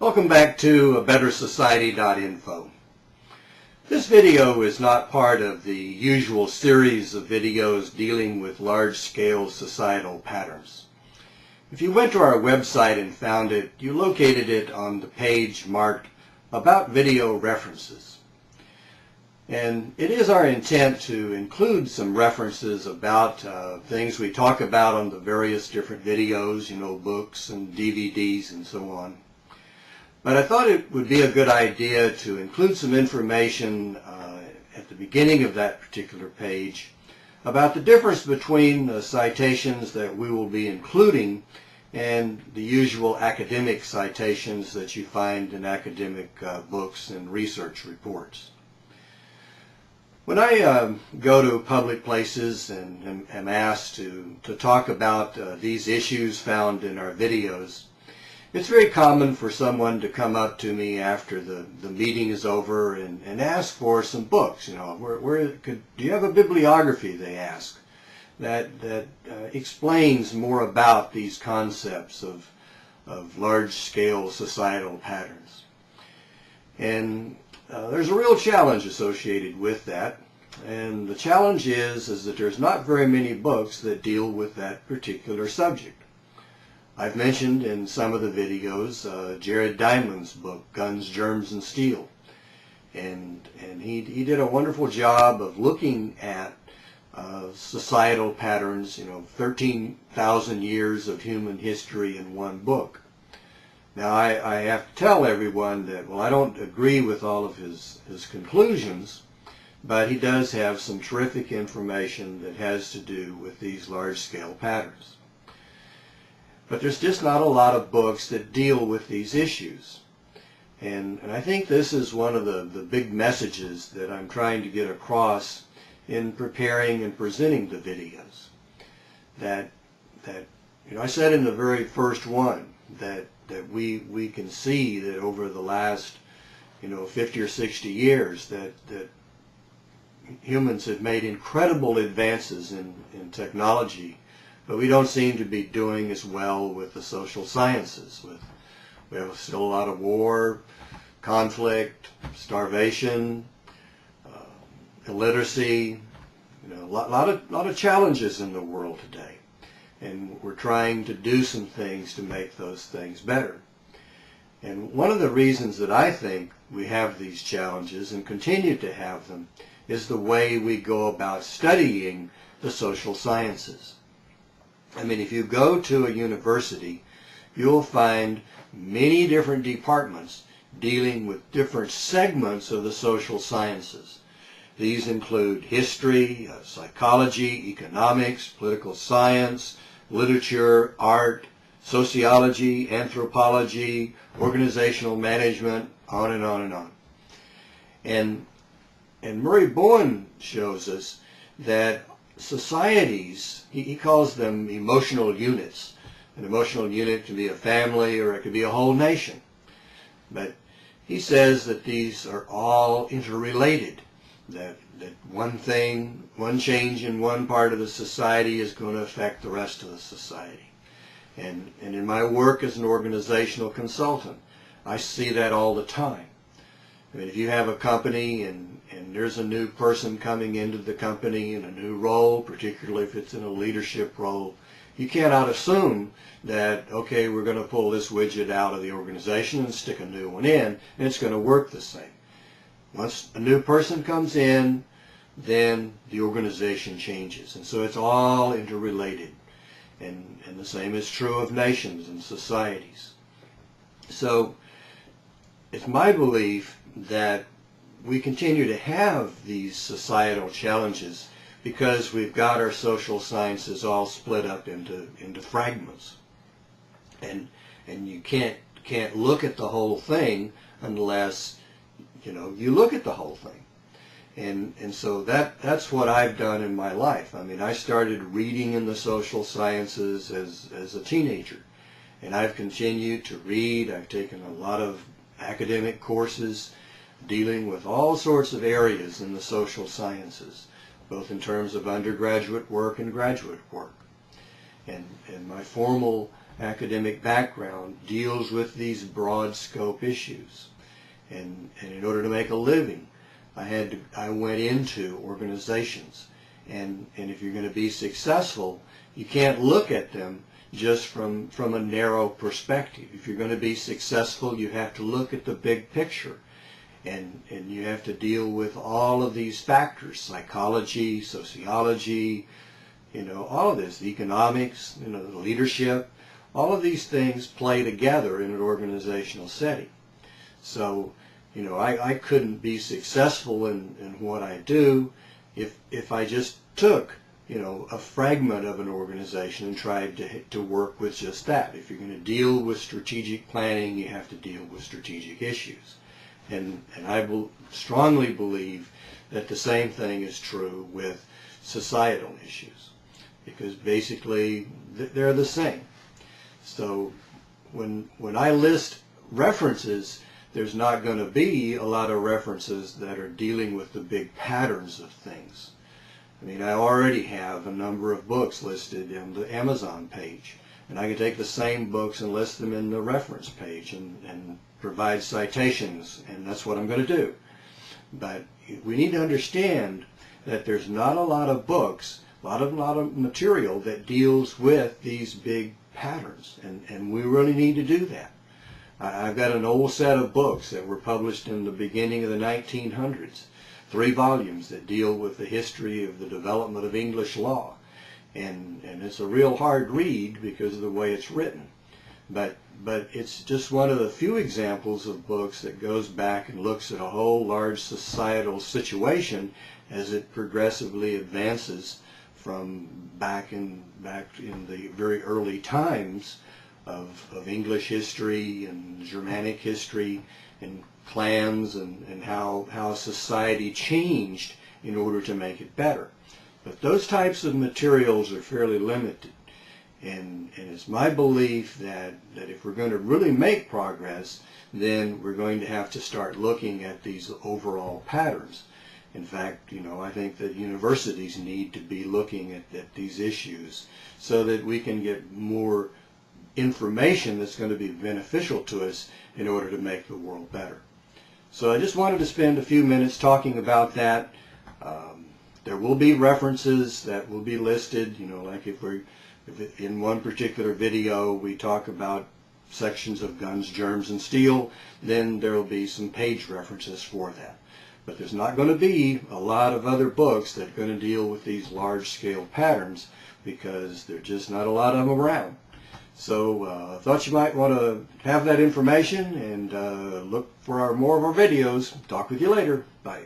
Welcome back to BetterSociety.info. This video is not part of the usual series of videos dealing with large-scale societal patterns. If you went to our website and found it, you located it on the page marked About Video References. And it is our intent to include some references about things we talk about on the various different videos, books and DVDs and so on. But I thought it would be a good idea to include some information at the beginning of that particular page about the difference between the citations that we will be including and the usual academic citations that you find in academic books and research reports. When I go to public places and am asked to talk about these issues found in our videos, it's very common for someone to come up to me after the meeting is over and ask for some books. Do you have a bibliography, they ask, that explains more about these concepts of large-scale societal patterns. And there's a real challenge associated with that. And the challenge is that there's not very many books that deal with that particular subject. I've mentioned in some of the videos Jared Diamond's book, Guns, Germs, and Steel. And he did a wonderful job of looking at societal patterns, 13,000 years of human history in one book. Now I have to tell everyone that, I don't agree with all of his conclusions, but he does have some terrific information that has to do with these large-scale patterns. But there's just not a lot of books that deal with these issues. And I think this is one of the big messages that I'm trying to get across in preparing and presenting the videos. That I said in the very first one that we can see that over the last 50 or 60 years that humans have made incredible advances in technology. But we don't seem to be doing as well with the social sciences. We have still a lot of war, conflict, starvation, illiteracy, a lot of challenges in the world today. And we're trying to do some things to make those things better. And one of the reasons that I think we have these challenges and continue to have them is the way we go about studying the social sciences. If you go to a university, you'll find many different departments dealing with different segments of the social sciences. These include history, psychology, economics, political science, literature, art, sociology, anthropology, organizational management, on and on and on. And Murray Bowen shows us that societies, he calls them emotional units. An emotional unit can be a family or it could be a whole nation. But he says that these are all interrelated, that one change in one part of the society is going to affect the rest of the society. And in my work as an organizational consultant, I see that all the time. If you have a company and there's a new person coming into the company in a new role, particularly if it's in a leadership role, you cannot assume that, okay, we're going to pull this widget out of the organization and stick a new one in, and it's going to work the same. Once a new person comes in, then the organization changes. And so it's all interrelated. And the same is true of nations and societies. So it's my belief that we continue to have these societal challenges because we've got our social sciences all split up into fragments. And you can't look at the whole thing unless you look at the whole thing. And so that's what I've done in my life. I started reading in the social sciences as a teenager, and I've continued to read. I've taken a lot of academic courses dealing with all sorts of areas in the social sciences, both in terms of undergraduate work and graduate work. And my formal academic background deals with these broad scope issues. And in order to make a living, I went into organizations. And if you're going to be successful, you can't look at them just from a narrow perspective. If you're going to be successful, you have to look at the big picture. And you have to deal with all of these factors: psychology, sociology, all of this, economics, the leadership. All of these things play together in an organizational setting. So, I couldn't be successful in what I do if I just took, a fragment of an organization and tried to work with just that. If you're going to deal with strategic planning, you have to deal with strategic issues. And I strongly believe that the same thing is true with societal issues, because basically they're the same. So when I list references, there's not going to be a lot of references that are dealing with the big patterns of things. I mean, I already have a number of books listed in the Amazon page, and I can take the same books and list them in the reference page and provide citations, and that's what I'm going to do. But we need to understand that there's not a lot of books, a lot of material that deals with these big patterns, and we really need to do that. I've got an old set of books that were published in the beginning of the 1900s, 3 volumes that deal with the history of the development of English law, and it's a real hard read because of the way it's written. But it's just one of the few examples of books that goes back and looks at a whole large societal situation as it progressively advances from back in the very early times of English history and Germanic history and clans and how society changed in order to make it better. But those types of materials are fairly limited. And it's my belief that if we're going to really make progress, then we're going to have to start looking at these overall patterns. In fact, I think that universities need to be looking at these issues so that we can get more information that's going to be beneficial to us in order to make the world better. So I just wanted to spend a few minutes talking about that. There will be references that will be listed, like if in one particular video we talk about sections of Guns, Germs, and Steel, then there will be some page references for that. But there's not going to be a lot of other books that are going to deal with these large-scale patterns because there's just not a lot of them around. So I thought you might want to have that information and look for more of our videos. Talk with you later. Bye.